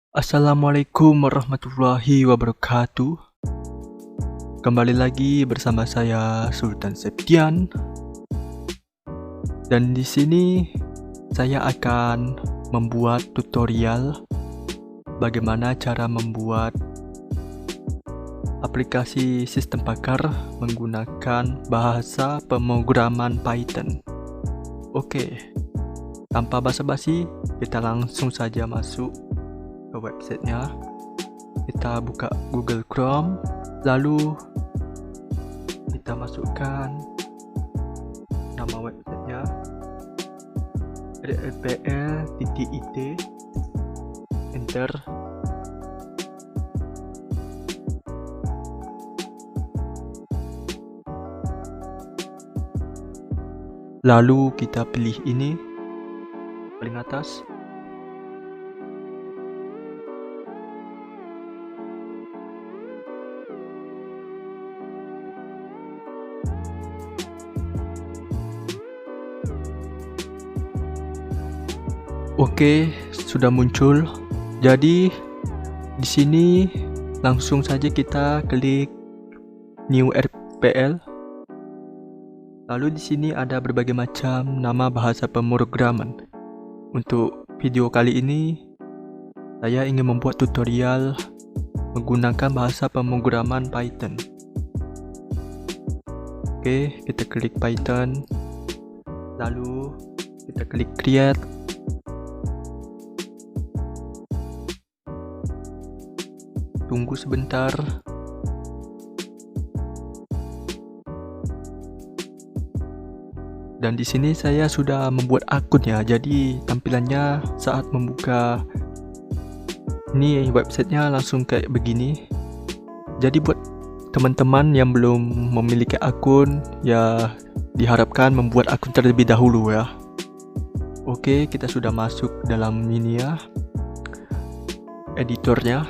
Assalamualaikum warahmatullahi wabarakatuh. Kembali lagi bersama saya Sultan Septian. Dan di sini saya akan membuat tutorial bagaimana cara membuat aplikasi sistem pakar menggunakan bahasa pemrograman Python. Oke, tanpa basa-basi, kita langsung saja masuk ke websitenya. Kita buka Google Chrome, lalu kita masukkan nama websitenya rlpl.it, enter. Lalu kita pilih ini paling atas. Oke, sudah muncul. Jadi di sini langsung saja kita klik New RPL. Lalu di sini ada berbagai macam nama bahasa pemrograman. Untuk video kali ini saya ingin membuat tutorial menggunakan bahasa pemrograman Python. Oke, kita klik Python. Lalu kita klik create. Tunggu sebentar. Dan di sini saya sudah membuat akun ya. Jadi tampilannya saat membuka ini websitenya langsung kayak begini. Jadi buat teman-teman yang belum memiliki akun, ya diharapkan membuat akun terlebih dahulu ya. Oke, kita sudah masuk dalam ini ya, editornya.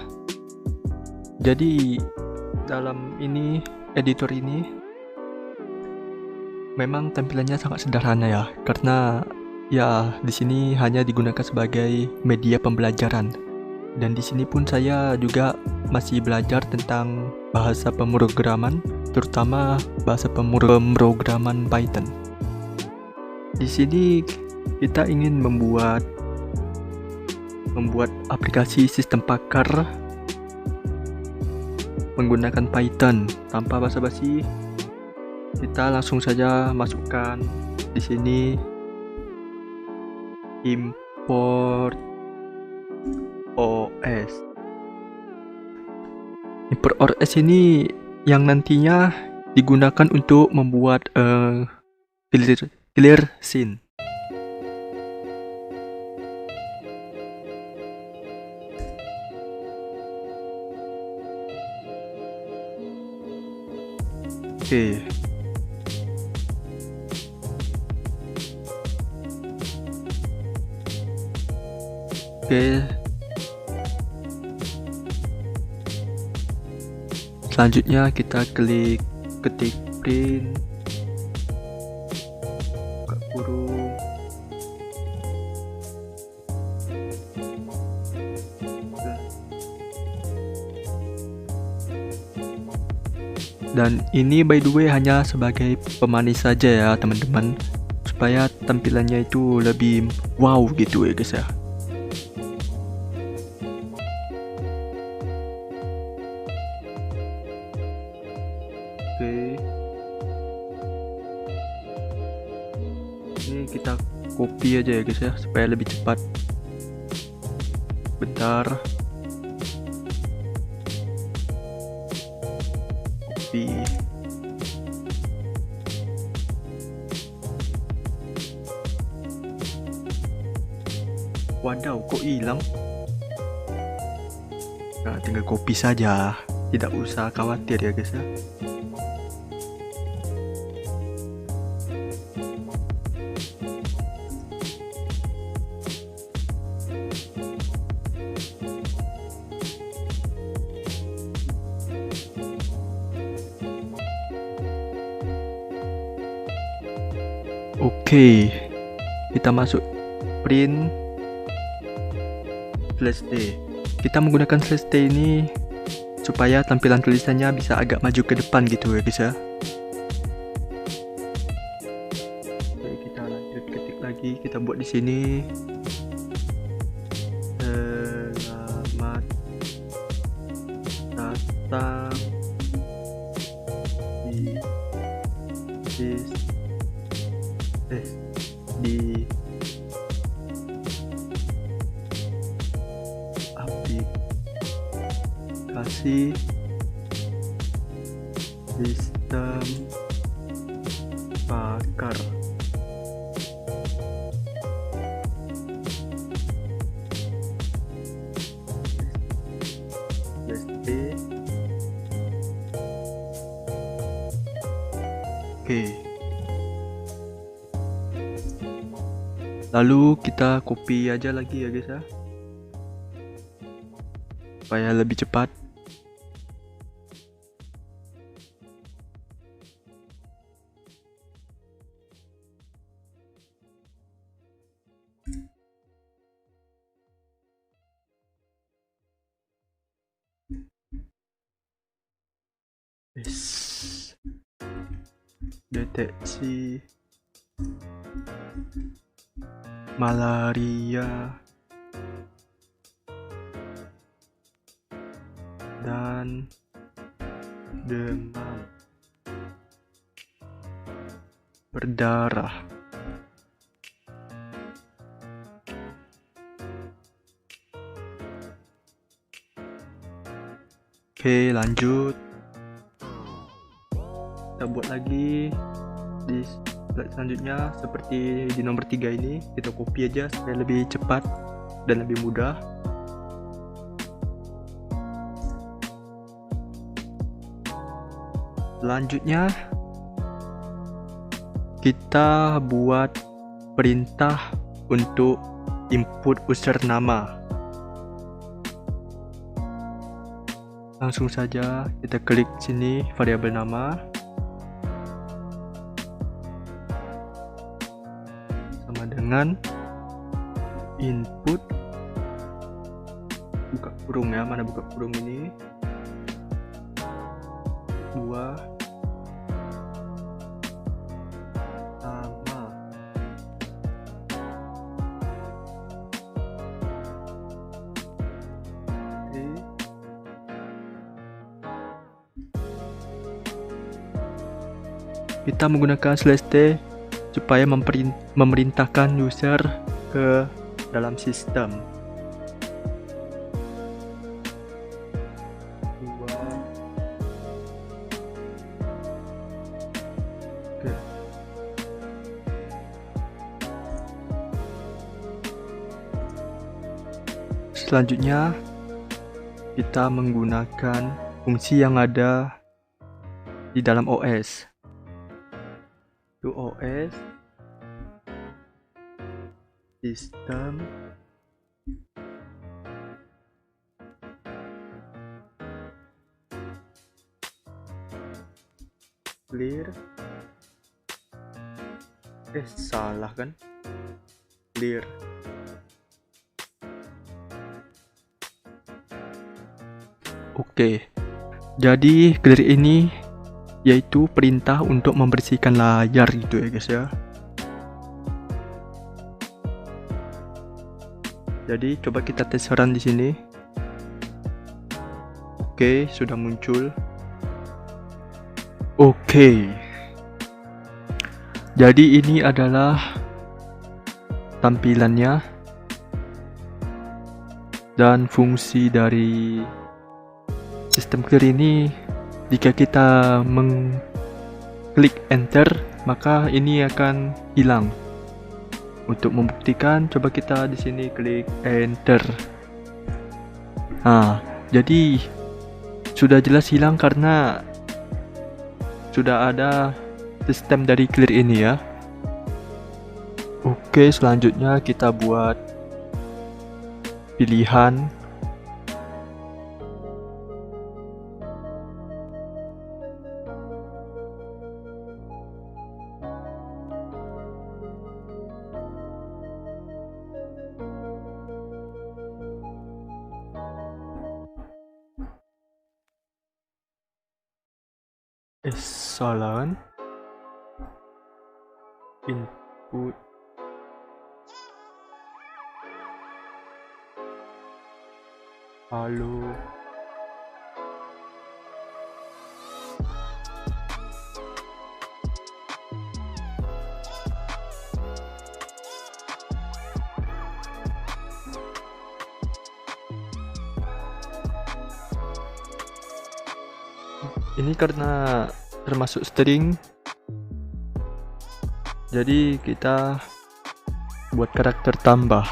Jadi dalam ini editor ini memang tampilannya sangat sederhana ya, karena ya di sini hanya digunakan sebagai media pembelajaran. Dan di sini pun saya juga masih belajar tentang bahasa pemrograman, terutama bahasa pemrograman Python. Di sini kita ingin membuat aplikasi sistem pakar menggunakan Python. Tanpa basa-basi, kita langsung saja masukkan di sini import OS. Import OS ini yang nantinya digunakan untuk membuat clear scene. Oke. Selanjutnya kita klik ketik print, buka kurung, dan ini by the way hanya sebagai pemanis saja ya teman-teman, supaya tampilannya itu lebih wow gitu ya guys ya. Oke, ini kita copy aja ya guys ya, supaya lebih cepat. Bentar, copy. Wadaw, kok hilang? Nah, tinggal copy saja, tidak usah khawatir ya guys ya. Oke, kita masuk print /d. kita menggunakan slash T ini supaya tampilan tulisannya bisa agak maju ke depan gitu ya guys ya. Oke, kita lanjut ketik lagi, kita buat di sini selamat datang di aplikasi sistem pakar. Oke. Lalu kita copy aja lagi ya guys ya, supaya lebih cepat. Deteksi malaria dan demam berdarah. Oke, lanjut. Kita buat lagi di slide selanjutnya seperti di nomor 3 ini. Kita copy aja supaya lebih cepat dan lebih mudah. Selanjutnya kita buat perintah untuk input user nama. Langsung saja kita klik sini variabel nama, sama dengan input buka kurung ya, mana buka kurung ini, 2 nama. Kita menggunakan slash T supaya memerintahkan user ke dalam sistem. Oke. Selanjutnya kita menggunakan fungsi yang ada di dalam OS. To OS sistem clear, salah kan, clear. Oke, jadi clear ini yaitu perintah untuk membersihkan layar gitu ya guys ya. Jadi coba kita tes run di sini. Oke, sudah muncul. Oke. Jadi ini adalah tampilannya dan fungsi dari sistem clear ini. Jika kita mengklik enter, maka ini akan hilang. Untuk membuktikan, coba kita di sini klik enter. Nah, jadi sudah jelas hilang karena sudah ada sistem dari clear ini ya. Oke, selanjutnya kita buat pilihan. Salah kan? Input. Halo. Ini karena termasuk string, jadi kita buat karakter tambah.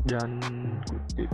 Dan kutip.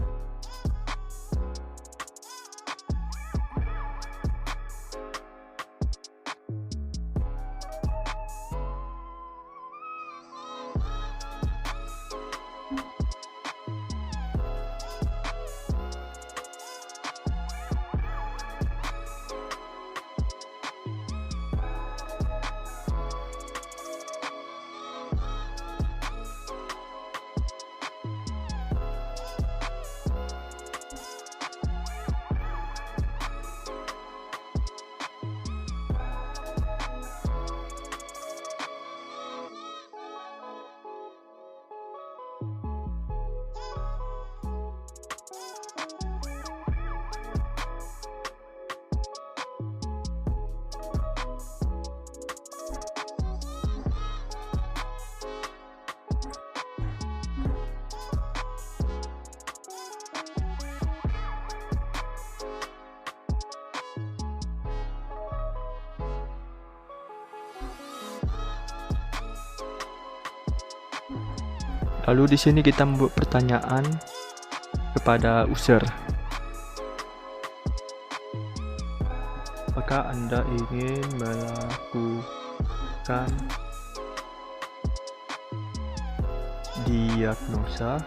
Lalu di sini kita membuat pertanyaan kepada user. Apakah Anda ingin melakukan diagnosa?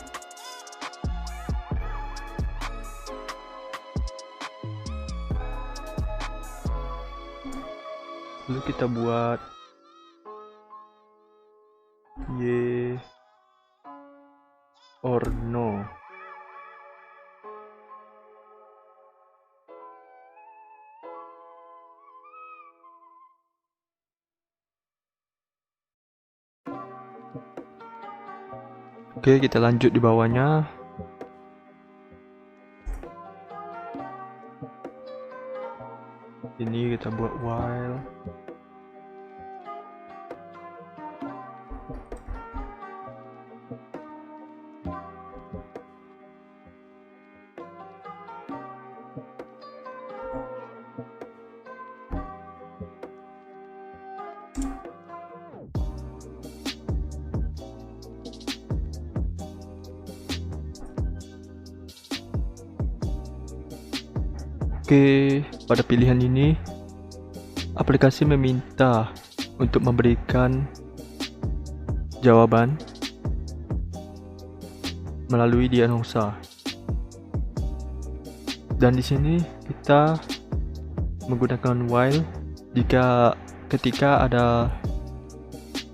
Lalu kita buat yes or no. Oke, kita lanjut di bawahnya. Ini kita buat while. Oke, pada pilihan ini aplikasi meminta untuk memberikan jawaban melalui diagnosa. Dan di sini kita menggunakan while ketika ada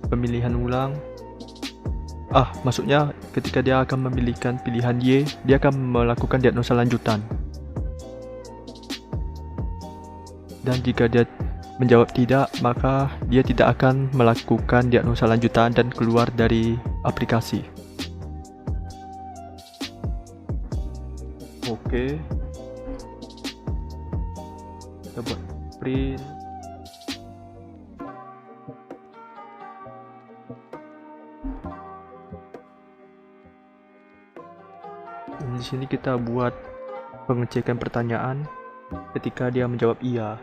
pemilihan ulang. Maksudnya ketika dia akan memilihkan pilihan Y, dia akan melakukan diagnosa lanjutan. Dan jika dia menjawab tidak, maka dia tidak akan melakukan diagnosa lanjutan dan keluar dari aplikasi. Oke, kita buat print. Di sini kita buat pengecekan pertanyaan ketika dia menjawab iya.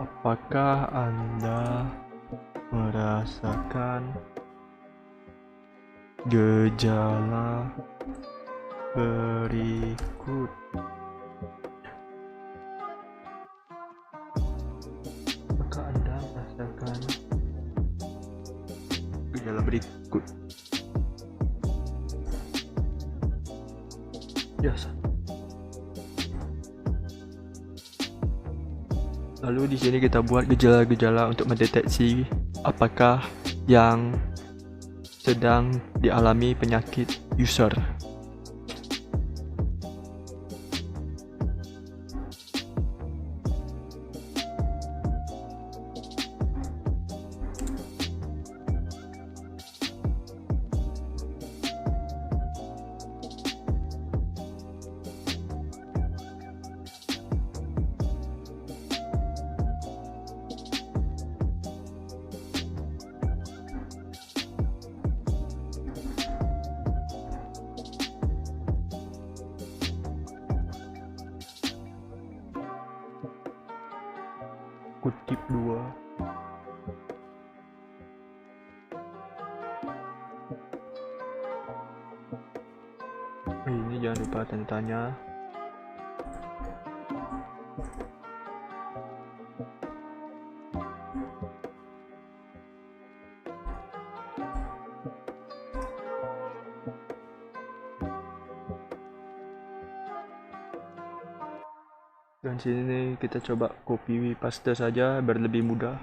Apakah Anda merasakan gejala berikut? Apakah Anda merasakan gejala berikut? Biasa. Lalu di sini kita buat gejala-gejala untuk mendeteksi apakah yang sedang dialami penyakit user. Kutip 2. Ini jangan lupa tanda tanya. Dan sini kita coba copy paste saja biar lebih mudah.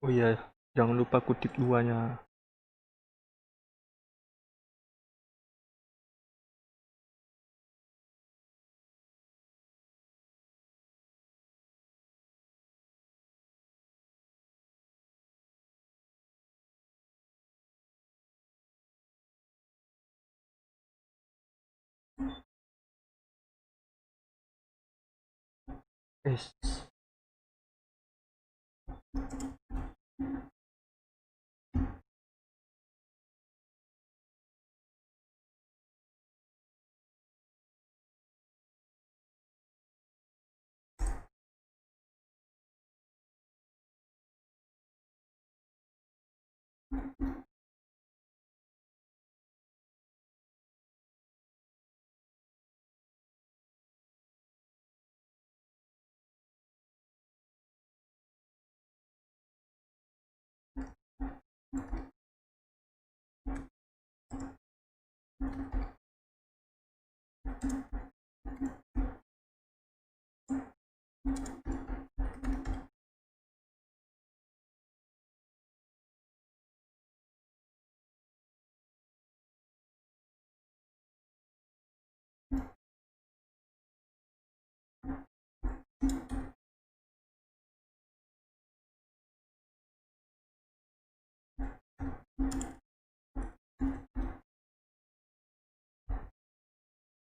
Oh iya, jangan lupa kutip 2-nya. S.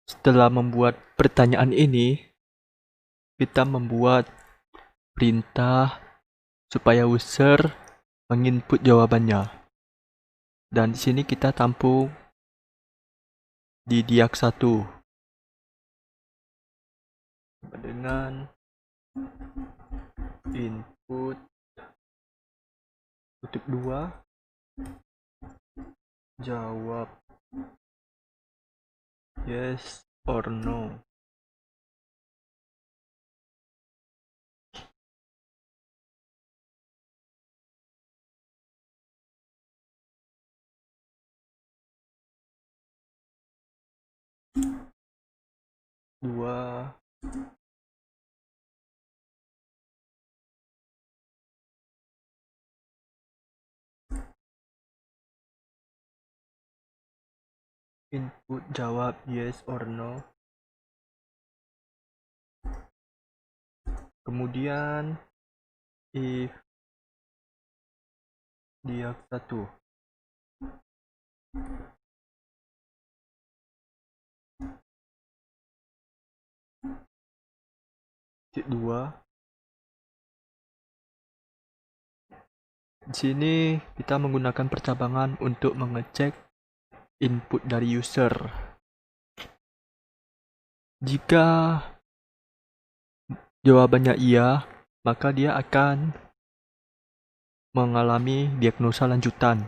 Setelah membuat pertanyaan ini, kita membuat perintah supaya user menginput jawabannya. Dan di sini kita tampung di diag1 dengan input kutip 2 jawab yes or no. Dua input jawab yes or no. Kemudian if diag1 titik 2. Di sini kita menggunakan percabangan untuk mengecek input dari user. Jika jawabannya iya, maka dia akan mengalami diagnosa lanjutan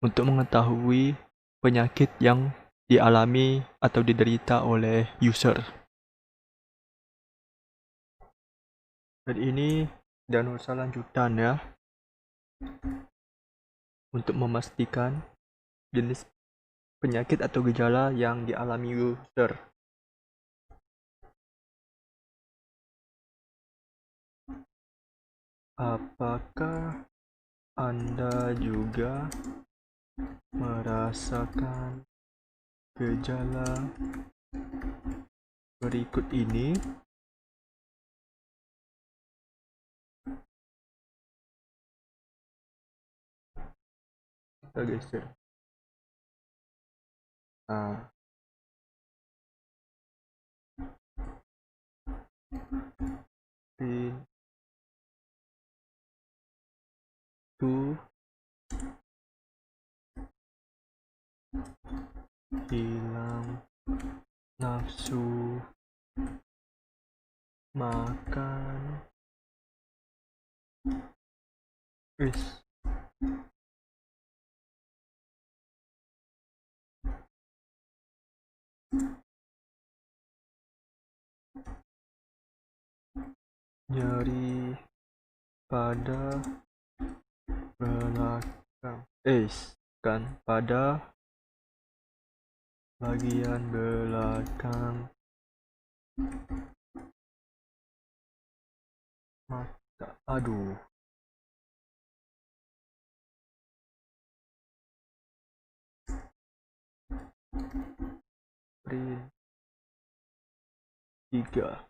untuk mengetahui penyakit yang dialami atau diderita oleh user. Dan ini diagnosa lanjutan ya, untuk memastikan jenis penyakit atau gejala yang dialami user. Apakah Anda juga merasakan gejala berikut ini? Kita geser. Nah, itu hilang nafsu makan, nyeri pada belakang, kan pada bagian belakang mata. Aduh, print 3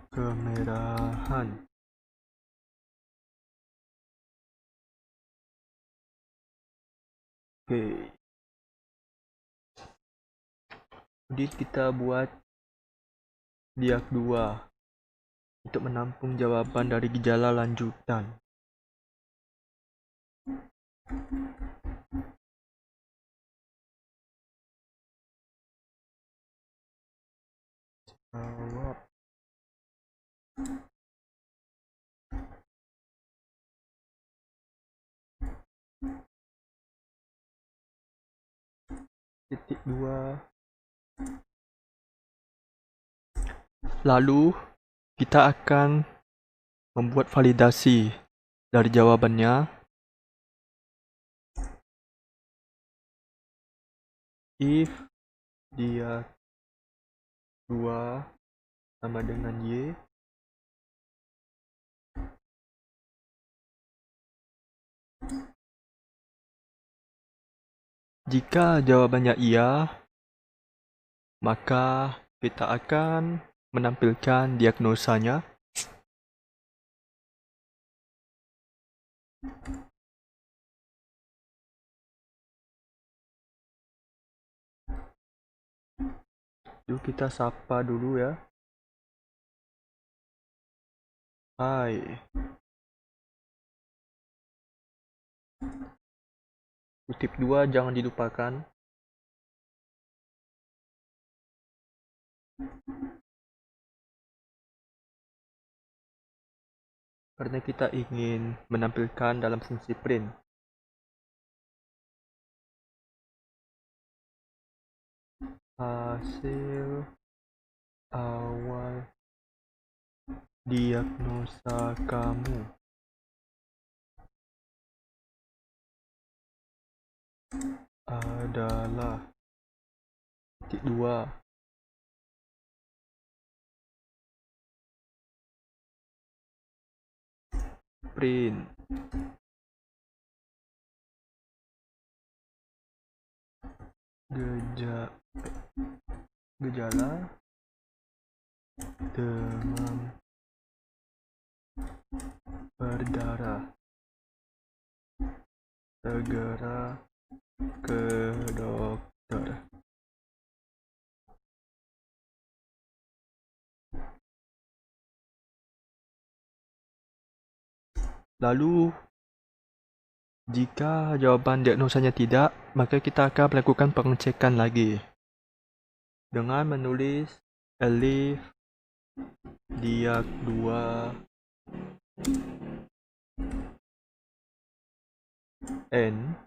kemerahan. Oke, jadi kita buat diag 2 untuk menampung jawaban dari gejala lanjutan. Jawab. Titik 2. Lalu kita akan membuat validasi dari jawabannya. If dia 2 sama dengan Y, jika jawabannya iya, maka kita akan menampilkan diagnosanya. Yuk kita sapa dulu ya. Hai. Kutip 2 jangan dilupakan. Karena kita ingin menampilkan dalam fungsi print. Hasil awal diagnosa kamu adalah titik 2. Print. Gejala demam berdarah, segera ke dokter. Lalu jika jawaban diagnosanya tidak, maka kita akan melakukan pengecekan lagi dengan menulis elif diag 2 n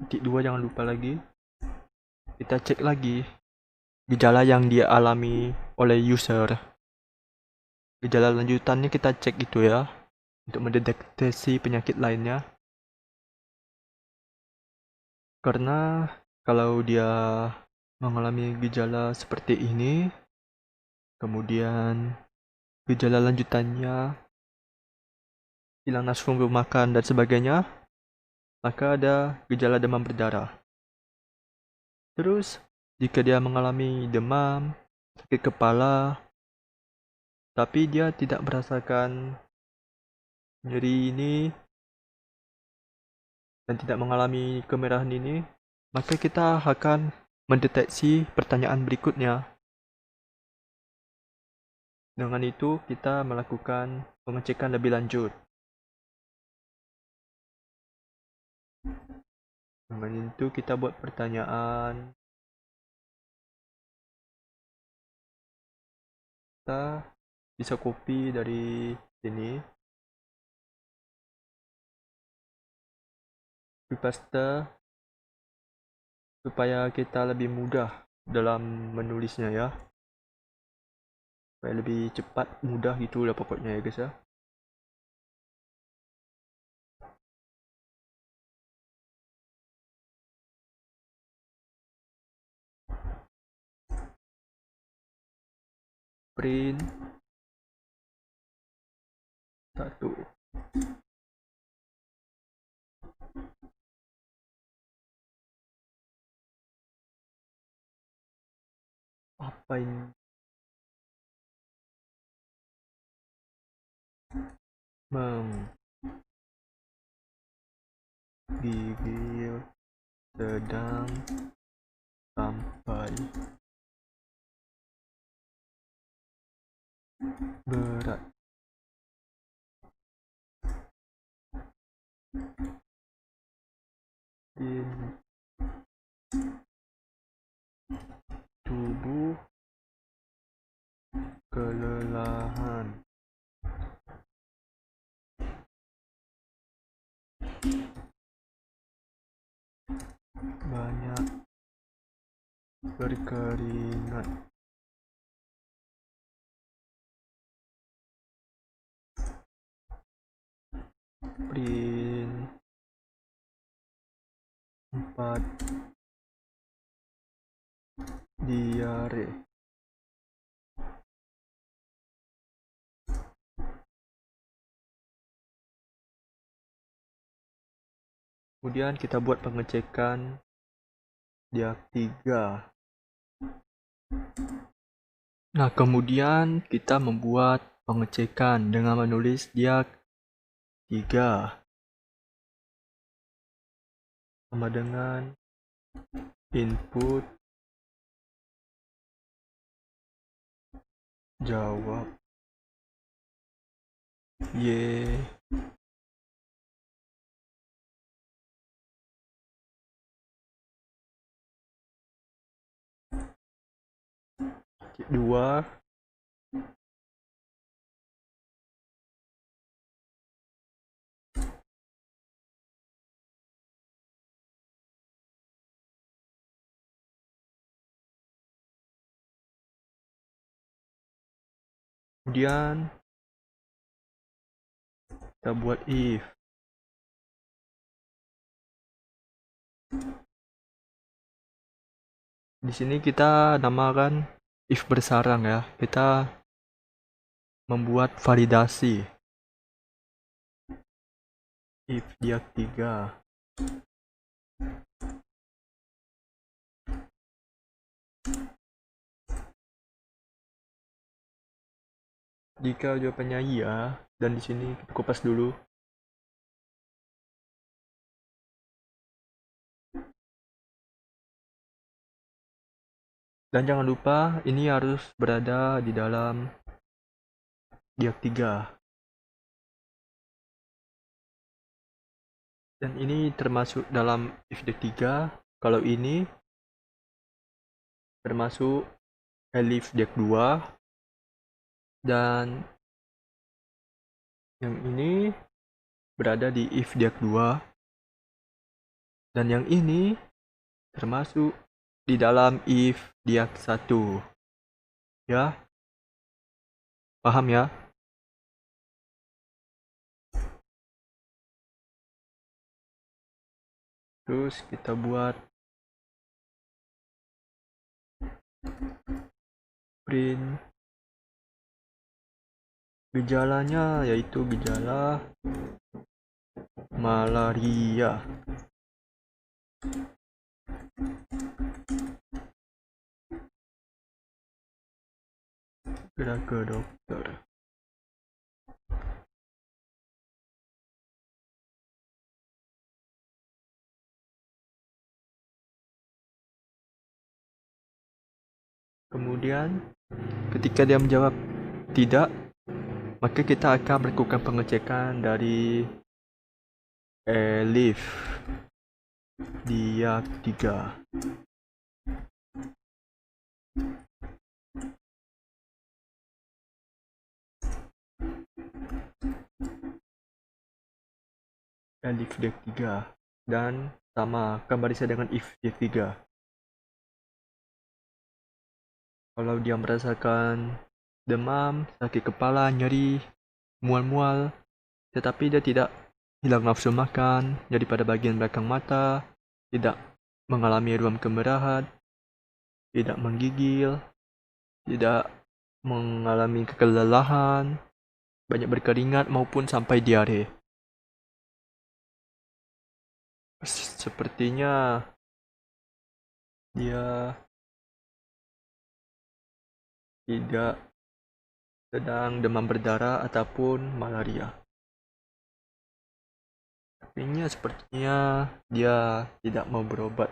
titik 2, jangan lupa lagi kita cek lagi gejala yang dia alami oleh user. Gejala lanjutannya kita cek itu ya, untuk mendeteksi penyakit lainnya. Karena kalau dia mengalami gejala seperti ini, kemudian gejala lanjutannya hilang nafsu makan dan sebagainya, maka ada gejala demam berdarah. Terus, jika dia mengalami demam, sakit kepala, tapi dia tidak merasakan nyeri ini dan tidak mengalami kemerahan ini, maka kita akan mendeteksi pertanyaan berikutnya. Dengan itu, kita melakukan pengecekan lebih lanjut. Dengan itu, kita buat pertanyaan. Kita bisa copy dari sini, paste supaya kita lebih mudah dalam menulisnya ya, supaya lebih cepat, mudah gitu lah pokoknya ya guys ya. Print 1. Apa ini? Menggigil sedang sampai berat. In tubuh kelelahan. Banyak berkeringat. Print 4. Diare. Kemudian kita buat pengecekan diag 3. Nah, kemudian kita membuat pengecekan dengan menulis diag 3 sama dengan input jawab Y. Dua. Kemudian kita buat if. Di sini kita namakan if bersarang ya. Kita membuat validasi. If diag 3. Jika jawabannya iya, dan di sini kita kupas dulu. Dan jangan lupa ini harus berada di dalam diag 3. Dan ini termasuk dalam if diag 3. Kalau ini termasuk elif diag 2. Dan yang ini berada di if diag 2. Dan yang ini termasuk di dalam if dia 1. Ya, paham ya? Terus kita buat print gejalanya, yaitu gejala malaria. Segera ke dokter. Kemudian ketika dia menjawab tidak, maka kita akan melakukan pengecekan dari elif dia 3. Elif dia 3 dan sama kembali saya dengan if dia 3. Kalau dia merasakan demam, sakit kepala, nyeri, mual-mual, tetapi dia tidak hilang nafsu makan, nyeri pada bagian belakang mata, tidak mengalami ruam kemerahan, tidak menggigil, tidak mengalami kelelahan, banyak berkeringat maupun sampai diare. Sepertinya dia tidak sedang demam berdarah ataupun malaria. Sepertinya dia tidak mau berobat.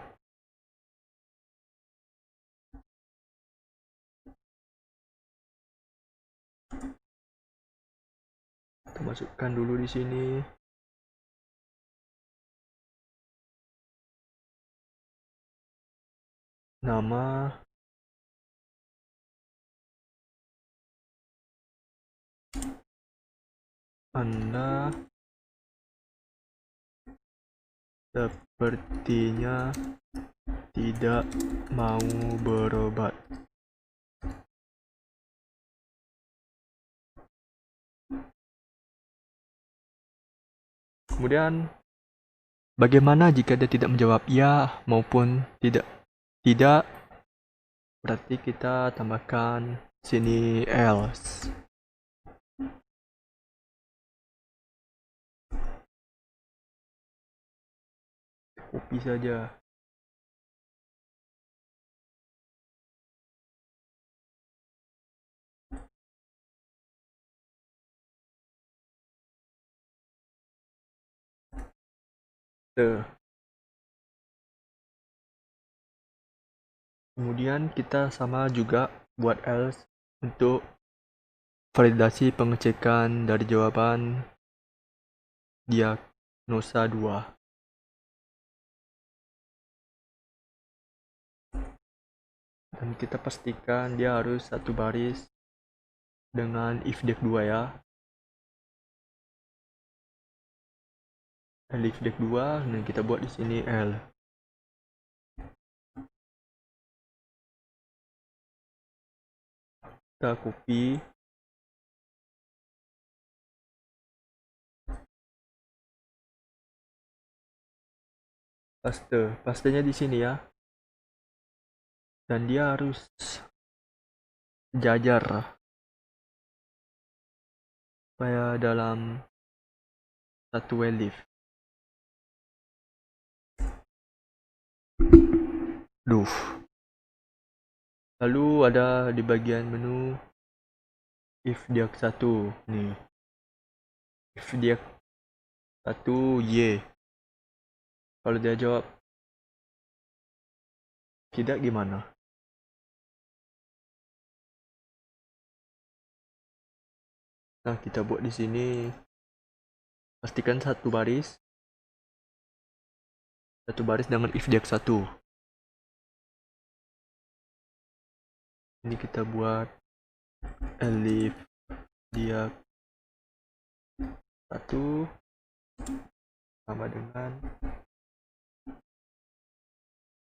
Kita masukkan dulu di sini. Nama, Anda sepertinya tidak mau berobat. Kemudian bagaimana jika dia tidak menjawab ya maupun tidak? Tidak, berarti kita tambahkan sini else. Copy saja. Kemudian kita sama juga buat else untuk validasi pengecekan dari jawaban diagnosa 2. Dan kita pastikan dia harus satu baris dengan if def 2 ya. If def 2, dan kita buat di sini L. Kita copy. Pastenya di sini ya. Dan dia harus jajar supaya dalam satu elif. Lalu ada di bagian menu if dia 1 nih. If dia 1 Y. Kalau dia jawab tidak gimana? Nah, kita buat di sini. Pastikan satu baris dengan if dia 1. Ini kita buat elif dia 1 sama dengan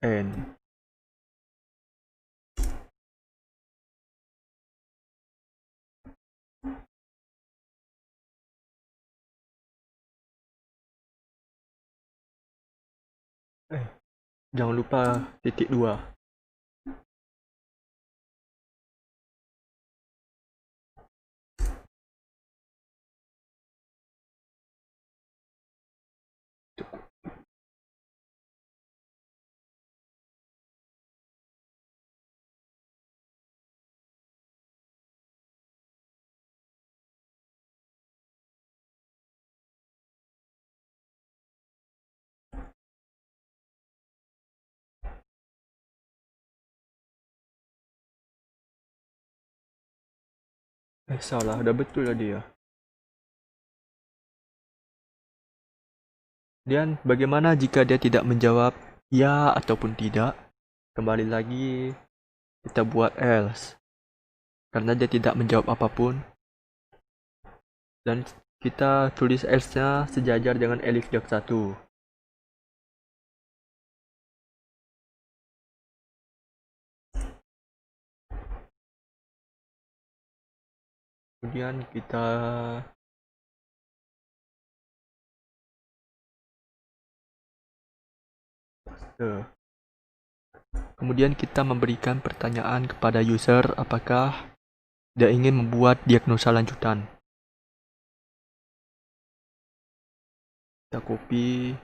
n. Jangan lupa titik 2. Salah, udah betul tadi ya. Dan bagaimana jika dia tidak menjawab ya ataupun tidak? Kembali lagi kita buat else. Karena dia tidak menjawab apapun. Dan kita tulis else-nya sejajar dengan elif jak 1. Kemudian kita kemudian kita memberikan pertanyaan kepada user apakah dia ingin membuat diagnosa lanjutan. Kita copy.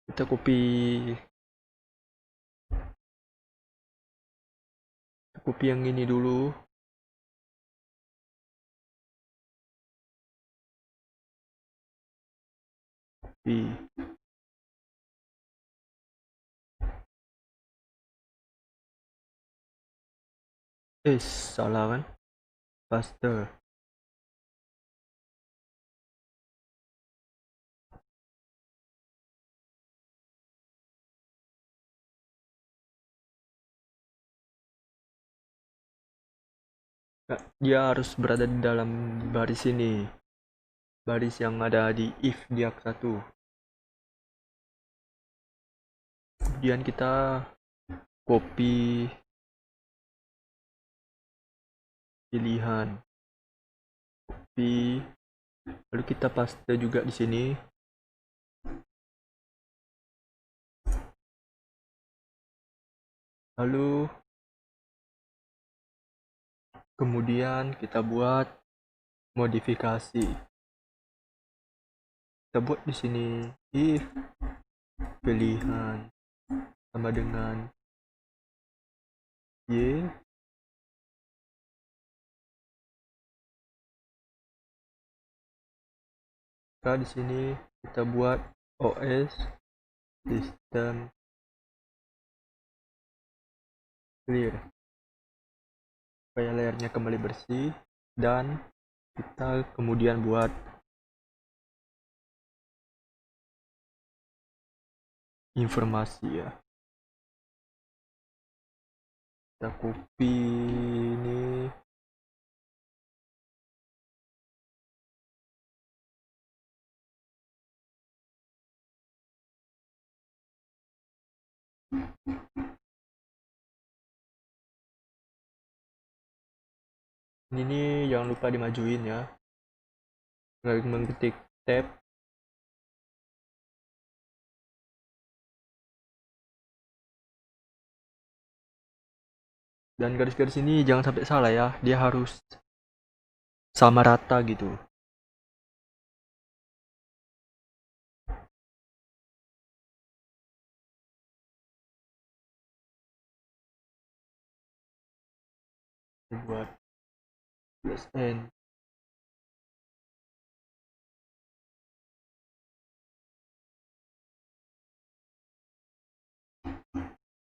Kita copy yang ini dulu. Salah kan? Faster. Dia harus berada di dalam baris ini. Baris yang ada di if diag 1. Kemudian kita copy pilihan. Copy. Lalu kita paste juga di sini. Lalu kemudian kita buat modifikasi. Kita buat di sini if pilihan sama dengan y. Maka di sini kita buat OS system clear supaya layarnya kembali bersih, dan kita kemudian buat informasi ya. Kita copy ini. Ini jangan lupa dimajuin ya. Mengetik tab. Dan garis-garis ini jangan sampai salah ya. Dia harus sama rata gitu. Buat plus n.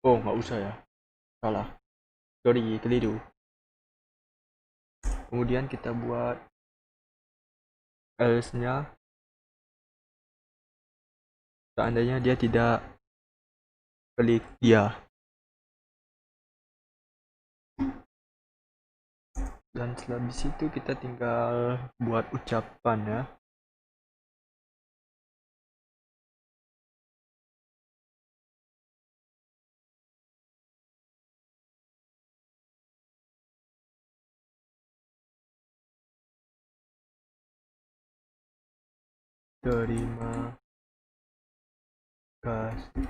Oh, nggak usah ya. Salah. Sorry, keliru. Kemudian kita buat else-nya. Seandainya dia tidak klik ya. Dan setelah di situ kita tinggal buat ucapan ya. Terima kasih.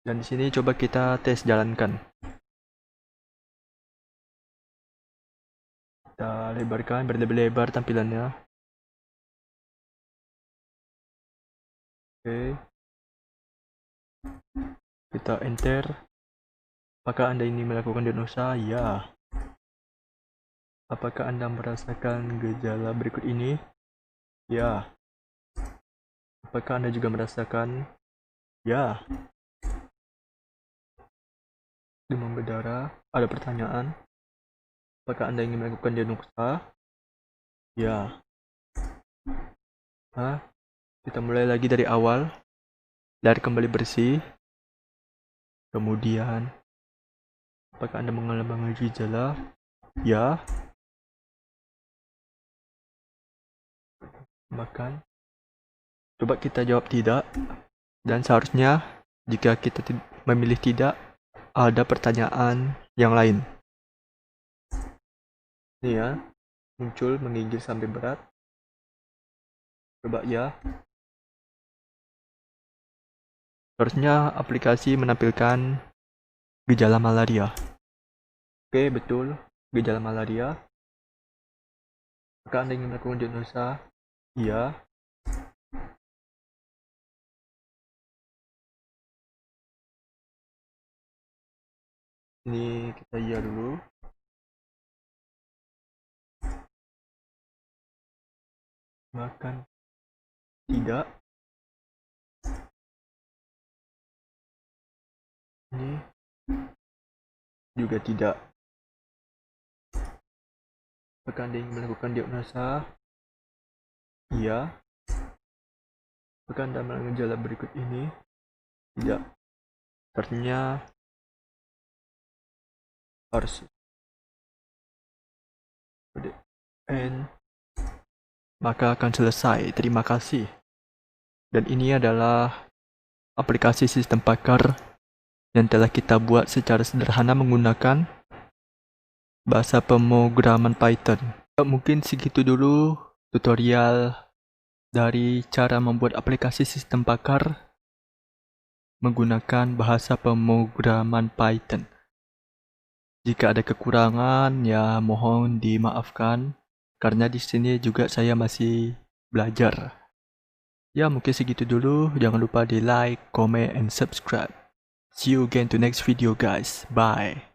Dan di sini coba kita tes jalankan. Kita lebarkan berlebar-lebar tampilannya. Oke. Kita enter. Apakah Anda ini melakukan diagnosa? Ya. Apakah Anda merasakan gejala berikut ini? Ya. Apakah Anda juga merasakan? Ya. Demam berdarah. Ada pertanyaan? Apakah Anda ingin melakukan diagnosa? Ya. Kita mulai lagi dari awal. Dari kembali bersih. Kemudian, apakah Anda mengalami gejala? Ya. Makan. Coba kita jawab tidak. Dan seharusnya jika kita memilih tidak, ada pertanyaan yang lain. Ini ya, muncul menggigil sampai berat. Coba ya. Seharusnya aplikasi menampilkan gejala malaria. Oke, betul. Gejala malaria. Apakah Anda ingin melakukan diagnosa? Iya. Ini kita iya dulu. Makan. Tidak. Ini juga tidak. Apakah Anda ingin melakukan diagnosa? Iya. Apakah Anda mengalami gejala berikut ini? Tidak. Artinya harus and maka akan selesai. Terima kasih. Dan ini adalah aplikasi sistem pakar yang telah kita buat secara sederhana menggunakan bahasa pemrograman Python. Mungkin segitu dulu tutorial dari cara membuat aplikasi sistem pakar menggunakan bahasa pemrograman Python. Jika ada kekurangan, ya mohon dimaafkan karena di sini juga saya masih belajar. Ya, mungkin segitu dulu. Jangan lupa di like, comment, and subscribe. See you again to next video guys. Bye.